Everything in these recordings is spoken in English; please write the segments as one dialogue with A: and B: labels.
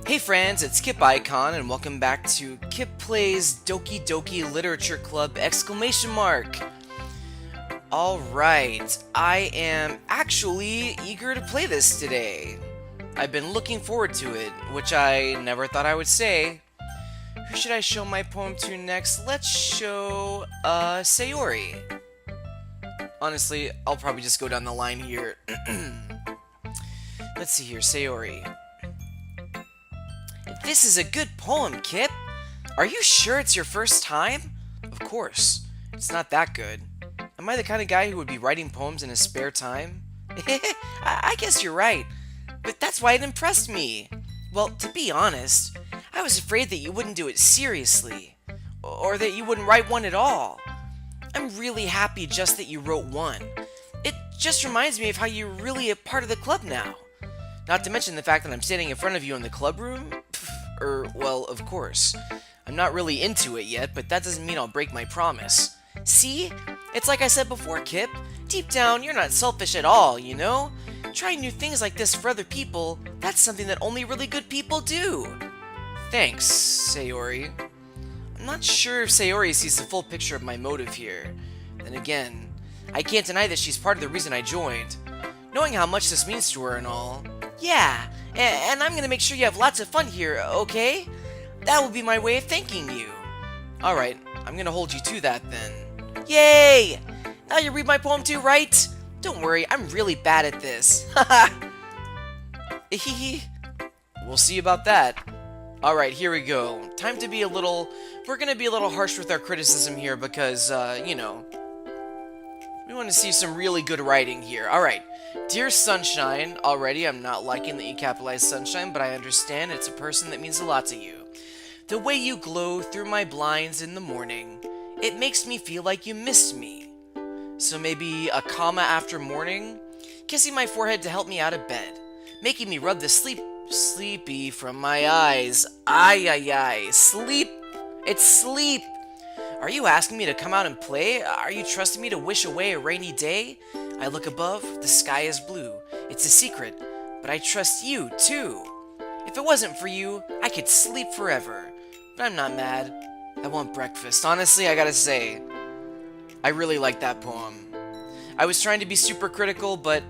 A: Hey friends, it's Kip Icon and welcome back to Kip Plays Doki Doki Literature Club ! Alright, I am actually eager to play this today. I've been looking forward to it, which I never thought I would say. Who should I show my poem to next? Let's show, Sayori. Honestly, I'll probably just go down the line here. Let's see here, Sayori. This is a good poem, Kip. Are you sure it's your first time? Of course. It's not that good. Am I the kind of guy who would be writing poems in his spare time? I guess you're right. But that's why it impressed me. Well, to be honest, I was afraid that you wouldn't do it seriously. Or that you wouldn't write one at all. I'm really happy just that you wrote one. It just reminds me of how you're really a part of the club now. Not to mention the fact that I'm standing in front of you in the club room. Well, of course. I'm not really into it yet, but that doesn't mean I'll break my promise. See? It's like I said before, Kip. Deep down, you're not selfish at all, you know? Trying new things like this for other people, that's something that only really good people do. Thanks, Sayori. I'm not sure if Sayori sees the full picture of my motive here. Then again, I can't deny that she's part of the reason I joined. Knowing how much this means to her and all. Yeah, and I'm gonna make sure you have lots of fun here, okay? That will be my way of thanking you. Alright, I'm gonna hold you to that then. Yay! Now you read my poem too, right? Don't worry, I'm really bad at this. Haha! We'll see about that. Alright, here we go. Time to be a little... We're gonna be a little harsh with our criticism here because, you know... We want to see some really good writing here. Alright. Dear Sunshine, already I'm not liking that you capitalized Sunshine, but I understand it's a person that means a lot to you. The way you glow through my blinds in the morning, it makes me feel like you missed me. So maybe a comma after morning? Kissing my forehead to help me out of bed. Making me rub the sleepy from my eyes. Ay, sleep! It's sleep! Are you asking me to come out and play? Are you trusting me to wish away a rainy day? I look above, the sky is blue. It's a secret, but I trust you, too. If it wasn't for you, I could sleep forever. But I'm not mad. I want breakfast. Honestly, I gotta say, I really like that poem. I was trying to be super critical, but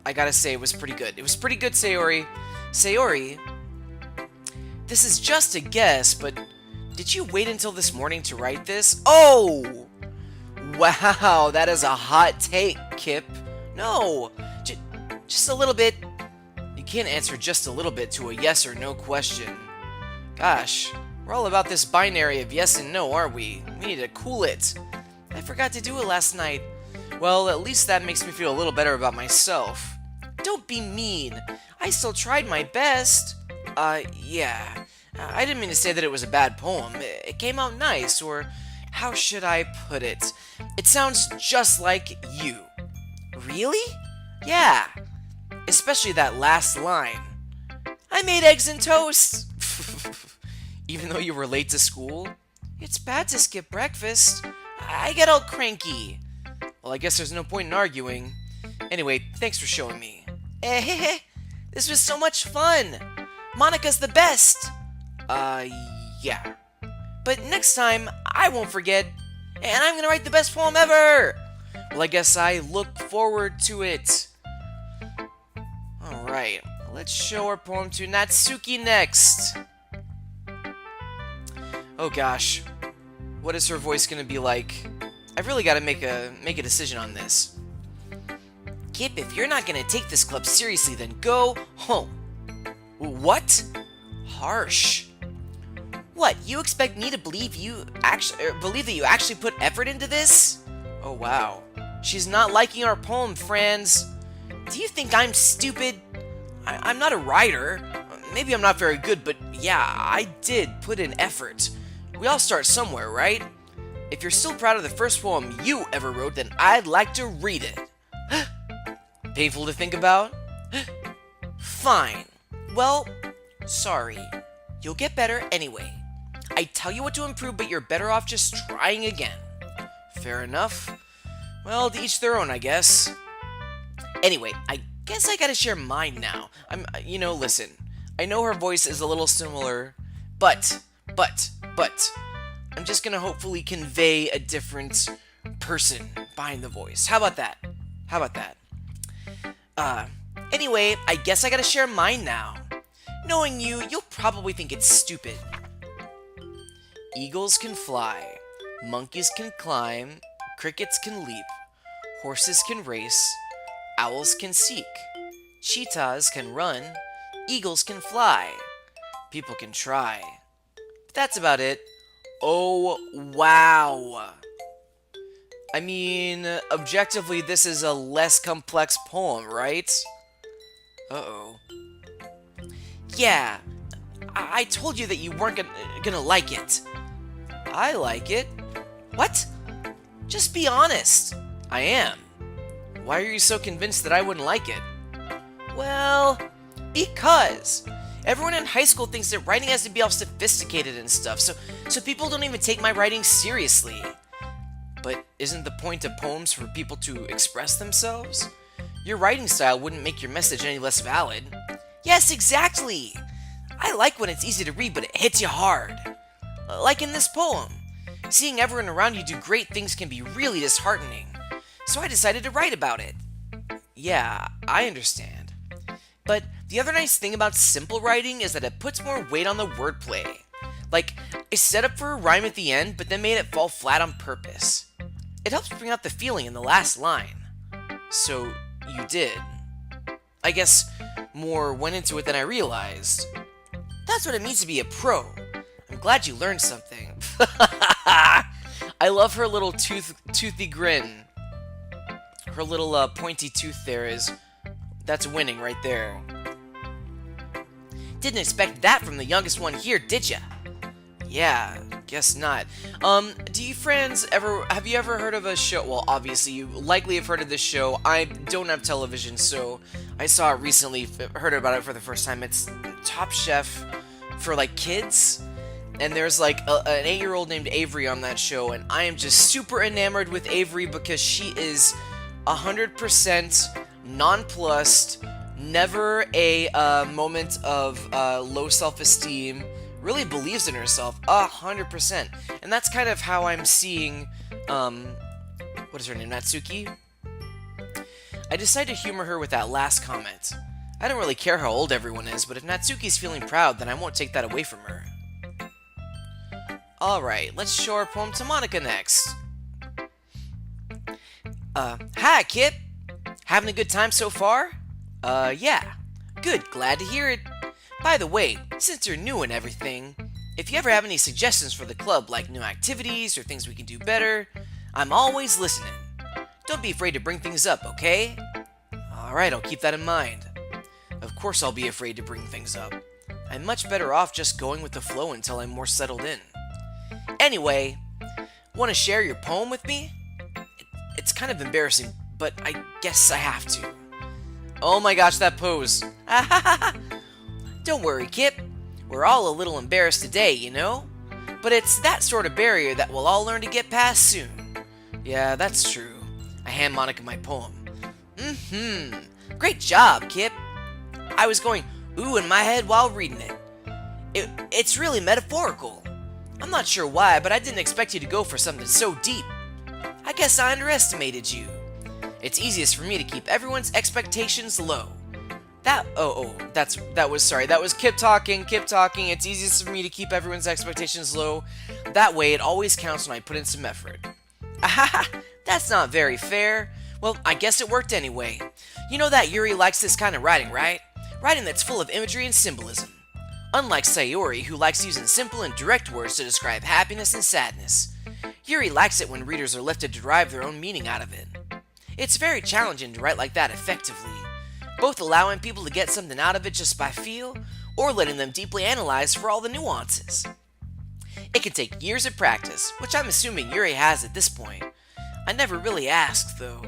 A: I gotta say it was pretty good. It was pretty good, Sayori. Sayori, this is just a guess, but did you wait until this morning to write this? Oh! Wow, that is a hot take, Kip. No, just a little bit. You can't answer just a little bit to a yes or no question. Gosh, we're all about this binary of yes and no, aren't we? We need to cool it. I forgot to do it last night. Well, at least that makes me feel a little better about myself. Don't be mean. I still tried my best. Yeah. I didn't mean to say that it was a bad poem. It came out nice, or how should I put it? It sounds just like you. Really? Yeah. Especially that last line. I made eggs and toast. Even though you were late to school? It's bad to skip breakfast. I get all cranky. Well, I guess there's no point in arguing. Anyway, thanks for showing me. This was so much fun. Monica's the best. Yeah. But next time, I won't forget, and I'm gonna write the best poem ever! Well, I guess I look forward to it. Alright, let's show our poem to Natsuki next. Oh gosh, what is her voice gonna be like? I've really gotta make a decision on this. Kip, if you're not gonna take this club seriously, then go home. What? Harsh. What, you expect me to believe that you actually put effort into this? Oh wow. She's not liking our poem, friends. Do you think I'm stupid? I'm not a writer. Maybe I'm not very good, but yeah, I did put in effort. We all start somewhere, right? If you're still proud of the first poem you ever wrote, then I'd like to read it. Painful to think about? Fine. Well, sorry. You'll get better anyway. I tell you what to improve, but you're better off just trying again. Fair enough. Well, to each their own, I guess. Anyway, I guess I gotta share mine now. Listen. I know her voice is a little similar, but, I'm just gonna hopefully convey a different person behind the voice. How about that? Anyway, I guess I gotta share mine now. Knowing you, you'll probably think it's stupid. Eagles can fly, monkeys can climb, crickets can leap, horses can race, owls can seek, cheetahs can run, eagles can fly, people can try. But that's about it. Oh, wow. I mean, objectively, this is a less complex poem, right? Uh-oh. Yeah, I told you that you weren't gonna like it. I like it. What? Just be honest. I am. Why are you so convinced that I wouldn't like it? Well, because everyone in high school thinks that writing has to be all sophisticated and stuff, so people don't even take my writing seriously. But isn't the point of poems for people to express themselves? Your writing style wouldn't make your message any less valid. Yes, exactly! I like when it's easy to read, but it hits you hard. Like in this poem. Seeing everyone around you do great things can be really disheartening. So I decided to write about it. Yeah, I understand. But the other nice thing about simple writing is that it puts more weight on the wordplay. Like, I set up for a rhyme at the end, but then made it fall flat on purpose. It helps bring out the feeling in the last line. So, you did. I guess more went into it than I realized. That's what it means to be a pro. I'm glad you learned something. I love her little toothy grin. Her little pointy tooth that's winning right there. Didn't expect that from the youngest one here, did ya? Yeah, guess not. Do you friends have you ever heard of a show? Well, obviously you likely have heard of this show. I don't have television, so I saw it recently, heard about it for the first time. It's Top Chef for like kids. And there's like an 8-year-old named Avery on that show, and I am just super enamored with Avery because she is 100% nonplussed, never a moment of low self-esteem, really believes in herself 100%. And that's kind of how I'm seeing, what is her name, Natsuki? I decided to humor her with that last comment. I don't really care how old everyone is, but if Natsuki's feeling proud, then I won't take that away from her. Alright, let's show our poem to Monica next. Hi, Kip! Having a good time so far? Yeah. Good, glad to hear it. By the way, since you're new and everything, if you ever have any suggestions for the club, like new activities or things we can do better, I'm always listening. Don't be afraid to bring things up, okay? Alright, I'll keep that in mind. Of course I'll be afraid to bring things up. I'm much better off just going with the flow until I'm more settled in. Anyway, want to share your poem with me? It's kind of embarrassing, but I guess I have to. Oh my gosh, that pose. Don't worry, Kip. We're all a little embarrassed today, you know? But it's that sort of barrier that we'll all learn to get past soon. Yeah, that's true. I hand Monica my poem. Great job, Kip. I was going ooh in my head while reading it. It's really metaphorical. I'm not sure why, but I didn't expect you to go for something so deep. I guess I underestimated you. It's easiest for me to keep everyone's expectations low. That was Kip talking. It's easiest for me to keep everyone's expectations low. That way it always counts when I put in some effort. Ahaha, that's not very fair. Well, I guess it worked anyway. You know that Yuri likes this kind of writing, right? Writing that's full of imagery and symbolism. Unlike Sayori, who likes using simple and direct words to describe happiness and sadness, Yuri likes it when readers are left to derive their own meaning out of it. It's very challenging to write like that effectively, both allowing people to get something out of it just by feel, or letting them deeply analyze for all the nuances. It can take years of practice, which I'm assuming Yuri has at this point. I never really asked, though.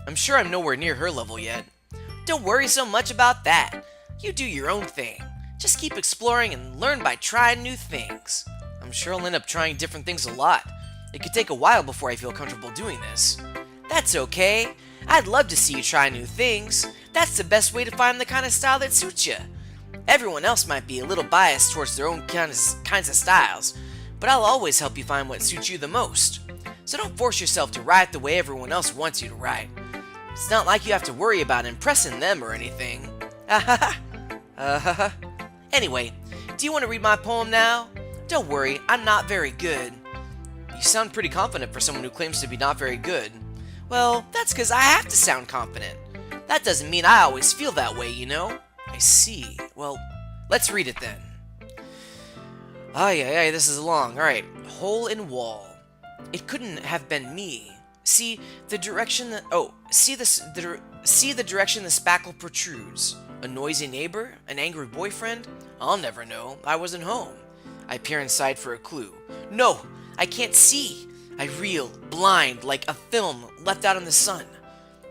A: I'm sure I'm nowhere near her level yet. Don't worry so much about that. You do your own thing. Just keep exploring and learn by trying new things. I'm sure I'll end up trying different things a lot. It could take a while before I feel comfortable doing this. That's okay. I'd love to see you try new things. That's the best way to find the kind of style that suits you. Everyone else might be a little biased towards their own kinds of styles, but I'll always help you find what suits you the most. So don't force yourself to write the way everyone else wants you to write. It's not like you have to worry about impressing them or anything. Anyway, do you want to read my poem now? Don't worry, I'm not very good. You sound pretty confident for someone who claims to be not very good. Well, that's because I have to sound confident. That doesn't mean I always feel that way, you know? I see. Well, let's read it then. Ay, this is long. Alright. Hole in wall. It couldn't have been me. See the direction that... see the direction the spackle protrudes. A noisy neighbor? An angry boyfriend? I'll never know. I wasn't home. I peer inside for a clue. No! I can't see! I reel, blind, like a film left out in the sun.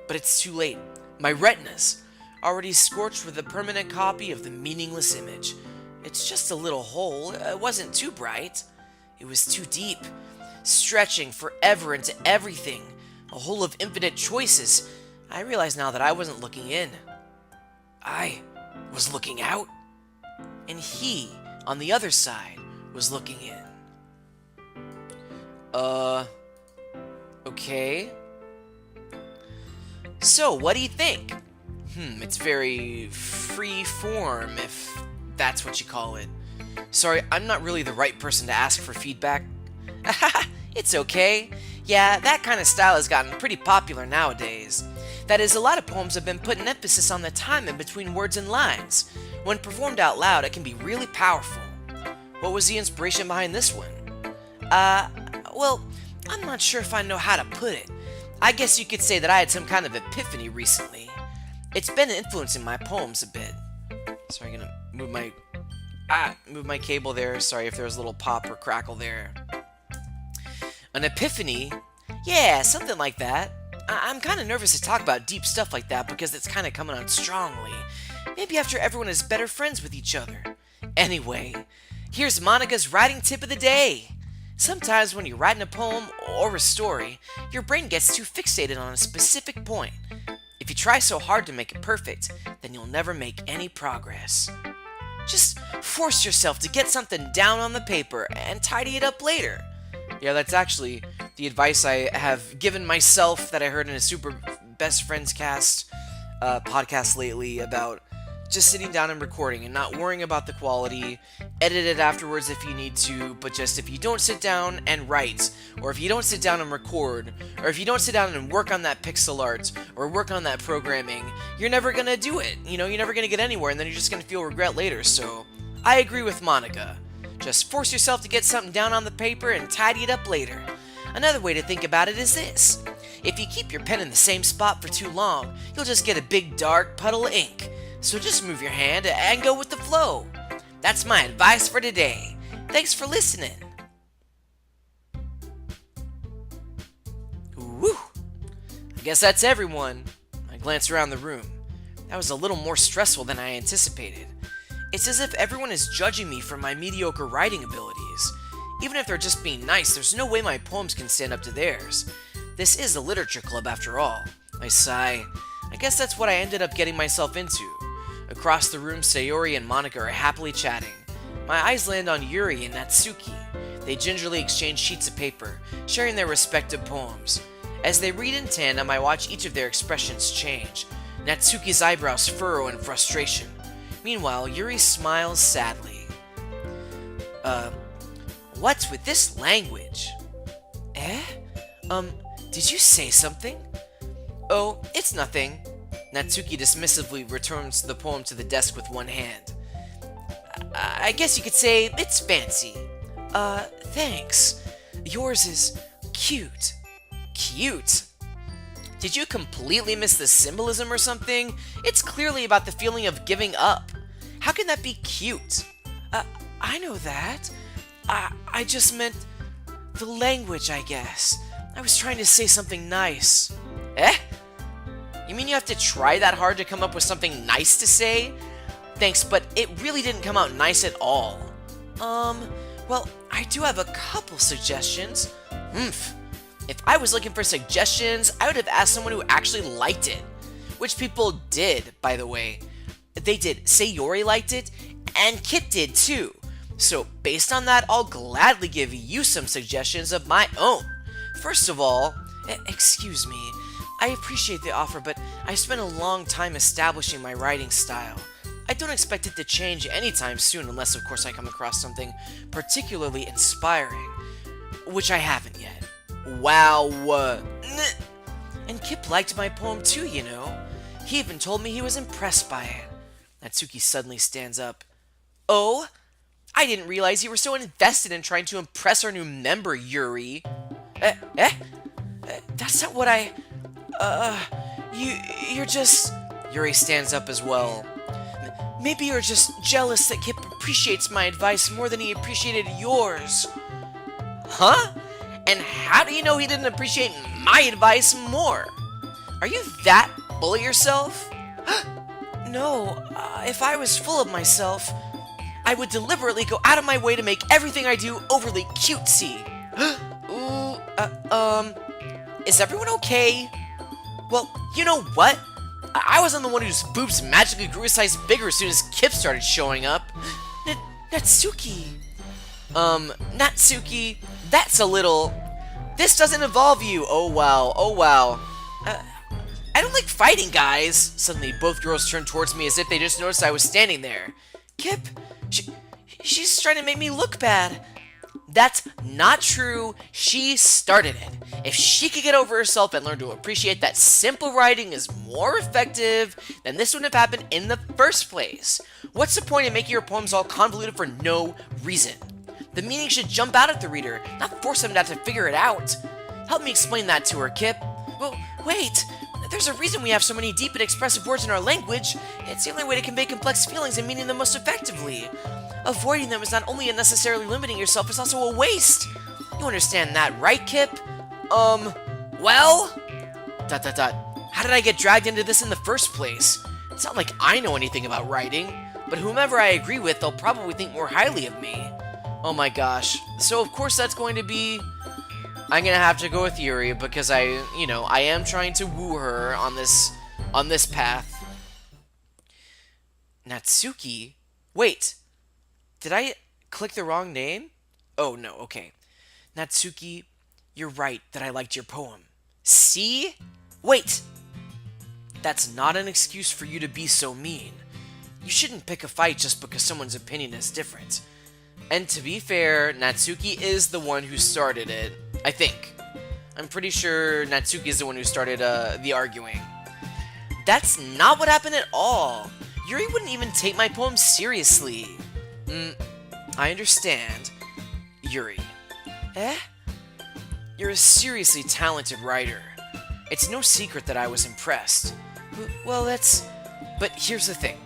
A: But it's too late. My retinas, already scorched with a permanent copy of the meaningless image. It's just a little hole. It wasn't too bright. It was too deep, stretching forever into everything. A hole of infinite choices. I realize now that I wasn't looking in. I was looking out. And he, on the other side, was looking in. Okay. So, what do you think? It's very free form, if that's what you call it. Sorry, I'm not really the right person to ask for feedback. It's okay. Yeah, that kind of style has gotten pretty popular nowadays. That is, a lot of poems have been putting emphasis on the time in between words and lines. When performed out loud, it can be really powerful. What was the inspiration behind this one? Well, I'm not sure if I know how to put it. I guess you could say that I had some kind of epiphany recently. It's been influencing my poems a bit. Sorry, I'm gonna move my cable there. Sorry if there was a little pop or crackle there. An epiphany? Yeah, something like that. I'm kind of nervous to talk about deep stuff like that because it's kind of coming out strongly. Maybe after everyone is better friends with each other. Anyway, here's Monica's writing tip of the day. Sometimes when you're writing a poem or a story, your brain gets too fixated on a specific point. If you try so hard to make it perfect, then you'll never make any progress. Just force yourself to get something down on the paper and tidy it up later. Yeah, that's actually the advice I have given myself that I heard in a Super Best Friends cast podcast lately about just sitting down and recording and not worrying about the quality. Edit it afterwards if you need to, but just if you don't sit down and write, or if you don't sit down and record, or if you don't sit down and work on that pixel art, or work on that programming, you're never gonna do it. You know, you're never gonna get anywhere, and then you're just gonna feel regret later. So, I agree with Monica. Just force yourself to get something down on the paper and tidy it up later. Another way to think about it is this. If you keep your pen in the same spot for too long, you'll just get a big dark puddle of ink. So just move your hand and go with the flow. That's my advice for today. Thanks for listening. Woo! I guess that's everyone. I glanced around the room. That was a little more stressful than I anticipated. It's as if everyone is judging me for my mediocre writing abilities. Even if they're just being nice, there's no way my poems can stand up to theirs. This is a literature club after all. I sigh. I guess that's what I ended up getting myself into. Across the room, Sayori and Monica are happily chatting. My eyes land on Yuri and Natsuki. They gingerly exchange sheets of paper, sharing their respective poems. As they read in tandem, I watch each of their expressions change. Natsuki's eyebrows furrow in frustration. Meanwhile, Yuri smiles sadly. What's with this language? Did you say something? Oh, it's nothing. Natsuki dismissively returns the poem to the desk with one hand. I guess you could say it's fancy. Thanks. Yours is cute. Cute? Did you completely miss the symbolism or something? It's clearly about the feeling of giving up. How can that be cute? I know that. I just meant the language, I guess. I was trying to say something nice. You mean you have to try that hard to come up with something nice to say? Thanks, but it really didn't come out nice at all. Well, I do have a couple suggestions. If I was looking for suggestions, I would have asked someone who actually liked it. Which people did, by the way. they did. Sayori liked it, and Kit did too. So, based on that, I'll gladly give you some suggestions of my own. First of all, excuse me, I appreciate the offer, but I spent a long time establishing my writing style. I don't expect it to change anytime soon unless, of course, I come across something particularly inspiring. Which I haven't yet. Wow. And Kip liked my poem too, you know. He even told me he was impressed by it. Natsuki suddenly stands up. Oh? I didn't realize you were so invested in trying to impress our new member, Yuri. That's not what I... You're just... Yuri stands up as well. Maybe you're just jealous that Kip appreciates my advice more than he appreciated yours. Huh? And how do you know he didn't appreciate my advice more? Are you that full of yourself? No, if I was full of myself, I would deliberately go out of my way to make everything I do overly cutesy. Is everyone okay? Well, you know what? I wasn't the one whose boobs magically grew a size bigger as soon as Kip started showing up. Natsuki. Natsuki, that's a little... This doesn't involve you. Oh, wow. I don't like fighting, guys. Suddenly, both girls turned towards me as if they just noticed I was standing there. Kip, she's trying to make me look bad. That's not true. She started it. If she could get over herself and learn to appreciate that simple writing is more effective, then this wouldn't have happened in the first place. What's the point in making your poems all convoluted for no reason? The meaning should jump out at the reader, not force them to have to figure it out. Help me explain that to her, Kip. Well, wait. There's a reason we have so many deep and expressive words in our language. It's the only way to convey complex feelings and meaning them most effectively. Avoiding them is not only unnecessarily limiting yourself, it's also a waste. You understand that, right, Kip? Well? How did I get dragged into this in the first place? It's not like I know anything about writing, but whomever I agree with, they'll probably think more highly of me. Oh my gosh. So of course that's going to be... I'm gonna have to go with Yuri because I am trying to woo her on this path. Natsuki? Wait. Did I click the wrong name? Oh no, okay. Natsuki, you're right that I liked your poem. See? Wait! That's not an excuse for you to be so mean. You shouldn't pick a fight just because someone's opinion is different. And to be fair, Natsuki is the one who started it. I think. I'm pretty sure Natsuki is the one who started the arguing. That's not what happened at all. Yuri wouldn't even take my poem seriously. I understand. Yuri. You're a seriously talented writer. It's no secret that I was impressed. Well, But here's the thing.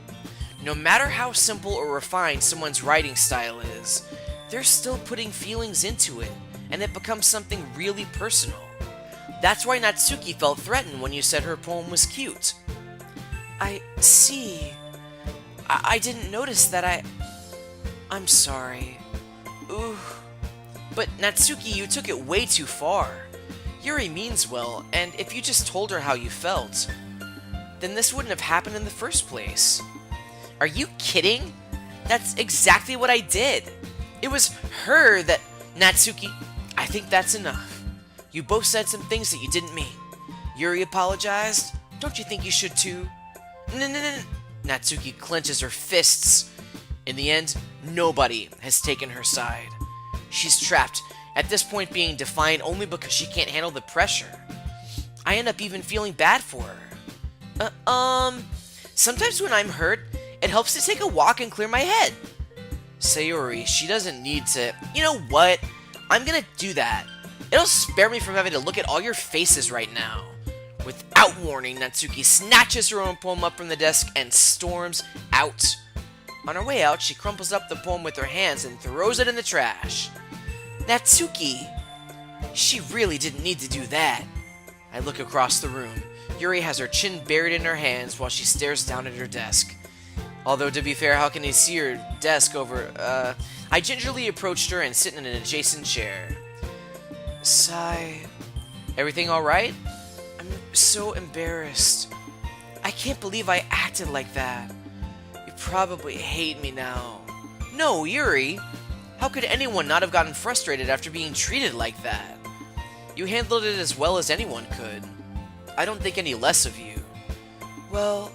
A: No matter how simple or refined someone's writing style is, they're still putting feelings into it, and it becomes something really personal. That's why Natsuki felt threatened when you said her poem was cute. I see. I didn't notice that I'm sorry. Ooh. But Natsuki, you took it way too far. Yuri means well, and if you just told her how you felt, then this wouldn't have happened in the first place. Are you kidding? That's exactly what I did. It was her that... Natsuki, I think that's enough. You both said some things that you didn't mean. Yuri apologized. Don't you think you should too? No. Natsuki clenches her fists. In the end, nobody has taken her side. She's trapped, at this point being defiant only because she can't handle the pressure. I end up even feeling bad for her. Sometimes when I'm hurt, it helps to take a walk and clear my head. Sayori, she doesn't need to... You know what? I'm gonna do that. It'll spare me from having to look at all your faces right now. Without warning, Natsuki snatches her own poem up from the desk and storms out. On her way out, she crumples up the poem with her hands and throws it in the trash. Natsuki! She really didn't need to do that. I look across the room. Yuri has her chin buried in her hands while she stares down at her desk. Although, to be fair, how can he see her desk over... I gingerly approached her and sit in an adjacent chair. Sigh. Everything alright? I'm so embarrassed. I can't believe I acted like that. probably hate me now. No, Yuri! How could anyone not have gotten frustrated after being treated like that? You handled it as well as anyone could. I don't think any less of you. Well,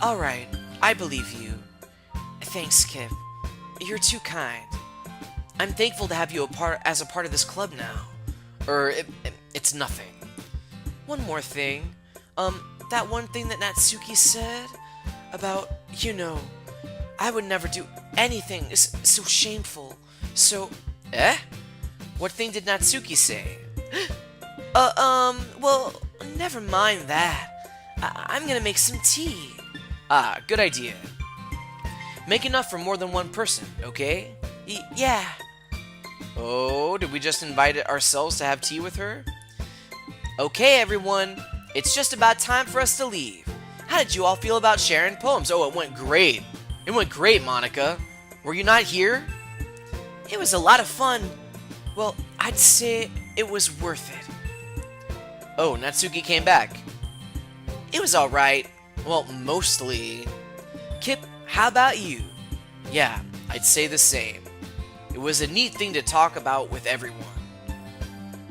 A: alright, I believe you. Thanks, Kip. You're too kind. I'm thankful to have you as a part of this club now. It's nothing. One more thing. That one thing that Natsuki said about, I would never do anything so shameful. So, What thing did Natsuki say? Well, never mind that. I'm gonna make some tea. Ah, good idea. Make enough for more than one person, okay? Yeah. Oh, did we just invite ourselves to have tea with her? Okay, everyone. It's just about time for us to leave. How did you all feel about sharing poems? Oh, it went great. It went great, Monica. Were you not here? It was a lot of fun. Well, I'd say it was worth it. Oh, Natsuki came back. It was alright. Well, mostly. Kip, how about you? Yeah, I'd say the same. It was a neat thing to talk about with everyone.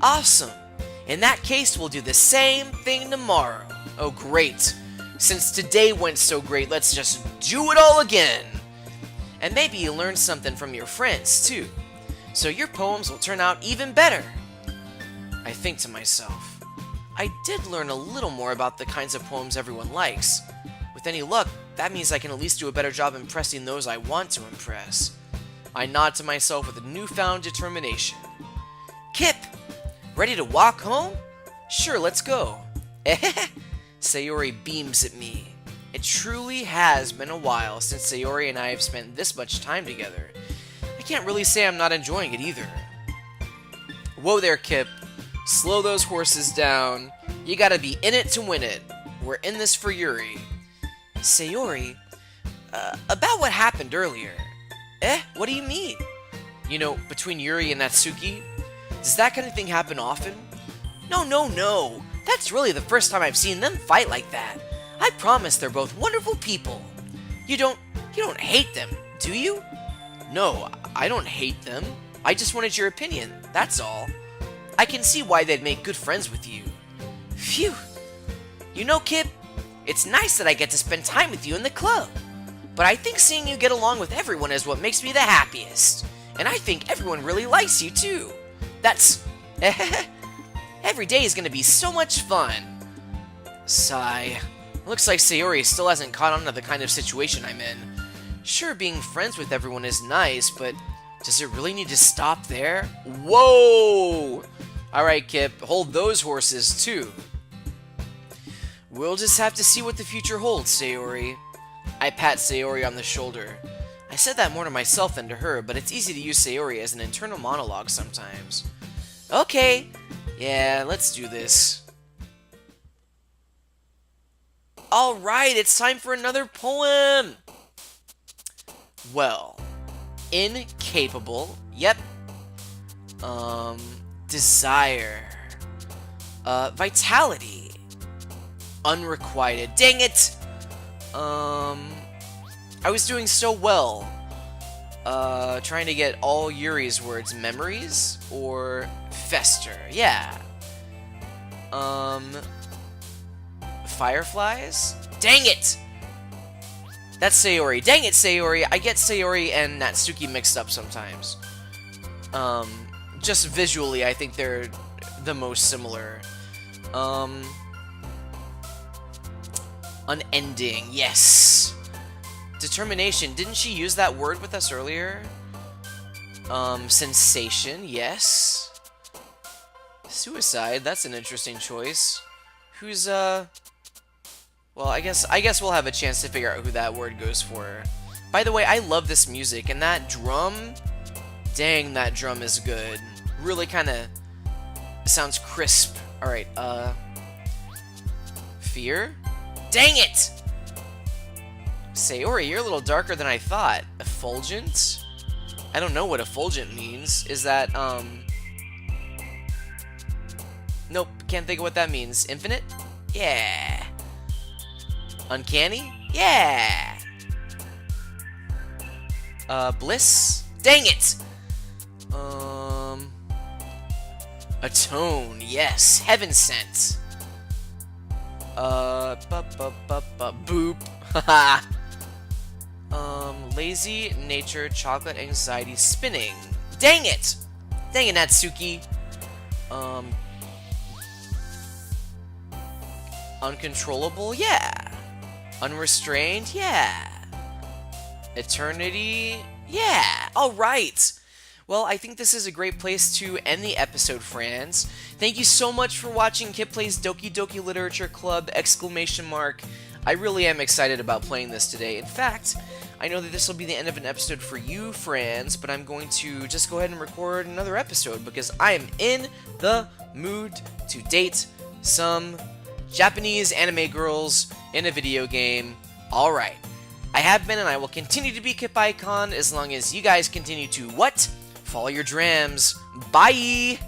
A: Awesome. In that case, we'll do the same thing tomorrow. Oh, great. Since today went so great, let's just do it all again. And maybe you learned something from your friends, too. So your poems will turn out even better. I think to myself, I did learn a little more about the kinds of poems everyone likes. With any luck, that means I can at least do a better job impressing those I want to impress. I nod to myself with a newfound determination. Kip! Ready to walk home? Sure, let's go. Sayori beams at me. It truly has been a while since Sayori and I have spent this much time together. I can't really say I'm not enjoying it either. Whoa there, Kip. Slow those horses down. You gotta be in it to win it. We're in this for Yuri. Sayori, about what happened earlier. What do you mean? Between Yuri and Natsuki? Does that kind of thing happen often? No. That's really the first time I've seen them fight like that. I promise they're both wonderful people. You don't hate them, do you? No, I don't hate them. I just wanted your opinion, that's all. I can see why they'd make good friends with you. Phew. Kip, it's nice that I get to spend time with you in the club. But I think seeing you get along with everyone is what makes me the happiest. And I think everyone really likes you too. That's... Every day is gonna be so much fun. Sigh. Looks like Sayori still hasn't caught on to the kind of situation I'm in. Sure, being friends with everyone is nice, but does it really need to stop there? Whoa! Alright, Kip, hold those horses too. We'll just have to see what the future holds, Sayori. I pat Sayori on the shoulder. I said that more to myself than to her, but it's easy to use Sayori as an internal monologue sometimes. Okay, yeah, let's do this. Alright, it's time for another poem! Well, incapable, yep. Desire. Vitality. Unrequited. Dang it! I was doing so well. Trying to get all Yuri's words. Memories? Or fester? Yeah. Fireflies? Dang it! That's Sayori. Dang it, Sayori! I get Sayori and Natsuki mixed up sometimes. Just visually, I think they're the most similar. Unending, yes. Determination, didn't she use that word with us earlier? Sensation, yes. Suicide, that's an interesting choice. Who's, well, I guess we'll have a chance to figure out who that word goes for. By the way, I love this music, and that drum, dang, that drum is good. Really kind of sounds crisp. Alright, Fear? Dang it! Sayori, you're a little darker than I thought. Effulgent? I don't know what effulgent means. Is that, Nope, can't think of what that means. Infinite? Yeah. Uncanny? Yeah. Bliss? Dang it! Atone, yes. Heaven sent. Boop. Haha. Lazy nature, chocolate anxiety, spinning. Dang it! Dang it, Natsuki. Uncontrollable, yeah. Unrestrained, yeah. Eternity, yeah. Alright. Well, I think this is a great place to end the episode, friends. Thank you so much for watching Kit Plays Doki Doki Literature Club! I really am excited about playing this today. In fact, I know that this will be the end of an episode for you, friends, but I'm going to just go ahead and record another episode because I am in the mood to date some Japanese anime girls in a video game. Alright. I have been and I will continue to be Kip Icon as long as you guys continue to what? Follow your drams. Bye!